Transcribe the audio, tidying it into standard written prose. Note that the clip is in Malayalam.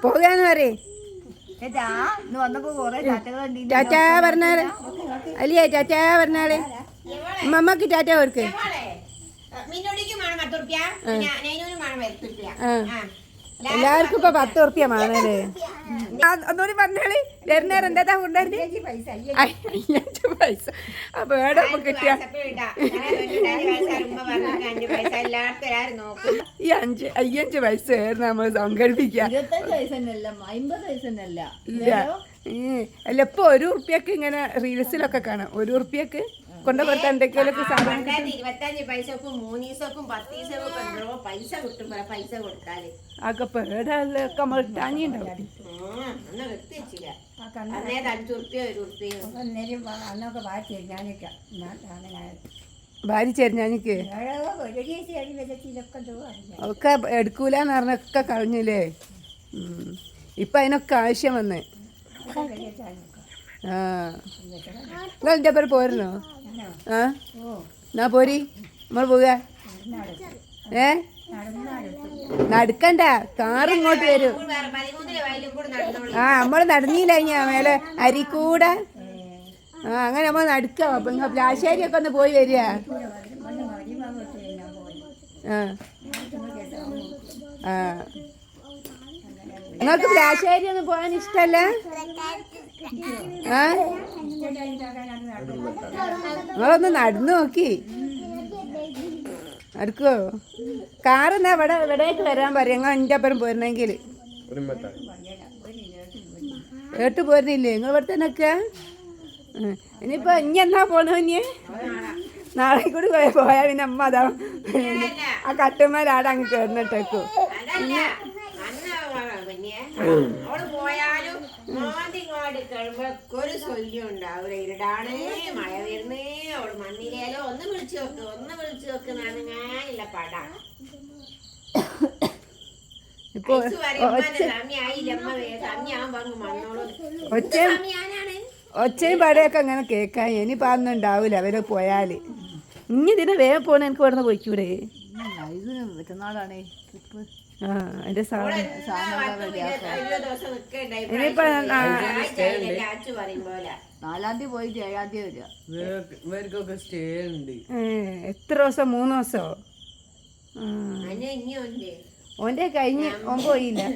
പോകാന്ന് പറയേ ടാറ്റാ പറഞ്ഞാല് അല്ലേ ടാറ്റാ പറഞ്ഞാല് അമ്മക്ക് ടാറ്റ കൊടുക്ക്. എല്ലാവർക്കും ഇപ്പൊ 10 ഉറുപ്പ്യ വേണല്ലേ? ഒന്നുകൂടി പറഞ്ഞാല് വരുന്നേരം എന്താ കൊണ്ടുവരുന്നത്? 5 പൈസ. അപ്പൊ വേണം കിട്ടിയ ഈ 5 പൈസ നമ്മള് സംഘടിപ്പിക്കാം. അല്ല ഇപ്പൊ 1 ഉറുപ്പ്യക്ക് ഇങ്ങനെ റീൽസിലൊക്കെ കാണാം. 1 ഉറുപ്പ്യക്ക് കൊണ്ടുപോയി എന്തൊക്കെയൊക്കെ സാധനം 25 പൈസക്കും 3 ദിവസക്കും 10 ദിവസക്കും പൈസ കിട്ടും. പൈസ കൊടുത്താല് ആക്കെ പേടൊക്കെ നമ്മൾ ഇട്ടാഞ്ഞിണ്ടാവും. ഭാര്യ ചെരിഞ്ഞാനിക്ക് ഒക്കെ എടുക്കൂലെന്ന് പറഞ്ഞൊക്കെ കളഞ്ഞില്ലേ? ഇപ്പൊ അതിനൊക്കെ ആവശ്യം വന്ന്. നിങ്ങൾ എൻ്റെ പേര് പോരുന്നോ? എന്നാ പോരി നമ്മൾ പോവുക. നടക്കണ്ട, കാറ് ഇങ്ങോട്ട് വരും. നമ്മള് നടന്നില്ല മേലെ അരിക്കൂടെ. അങ്ങനെ നമ്മൾ നടക്കുക. അപ്പൊ നിങ്ങൾ പ്ലാശ്ശേരിയൊക്കെ ഒന്ന് പോയി വരിക. നിങ്ങൾക്ക് പ്ലാശ്ശേരി ഒന്നും പോകാൻ ഇഷ്ടല്ല? നിങ്ങളൊന്ന് നടന്നു നോക്കി നടക്കുവോ? കാറെന്നാ ഇവിടേക്ക് വരാൻ പറയാം. നിങ്ങൾ എൻ്റെ അപ്പുറം പോരുന്നെങ്കിൽ. കേട്ട് പോരുന്നില്ലേ? നിങ്ങൾ ഇവിടെ തന്നെ നിൽക്കുക. ഇനിയിപ്പോ ഇനി എന്നാ പോണോ? ഇനി നാളെ കൂടി പോയാൽ പിന്നെ അമ്മ അതാ ആ കട്ടുമാരാടെ അങ്ങ് കയറുന്നിട്ടേക്കും. പോയാലും ഒരു ശല്യം ഉണ്ടാവില്ല. ഇരുടാണ്, മഴ വരുന്നേ. അവള് മണ്ണിലേലോ ഒന്ന് വിളിച്ചു വെക്കുന്നാണ് ഞാനില്ല പട. ഇപ്പൊ ഒച്ചയും പടയൊക്കെ അങ്ങനെ കേൾക്കാൻ ഇനി പറഞ്ഞുണ്ടാവൂല അവര് പോയാല്. ഇനി ഇതിനെ വേഗം പോണ എനിക്ക് ഇവിടുന്ന് പോയിക്കൂടെ? അതിന്റെ സാധനം ഇനിയിപ്പോ 4-ാം തീയതി പോയിട്ട് 7-ാം തീയതി വരിക. എത്ര ദിവസം? 3 ദിവസോ? ഓന്റെ കഴിഞ്ഞ് ഓൻ പോയില്ലേ?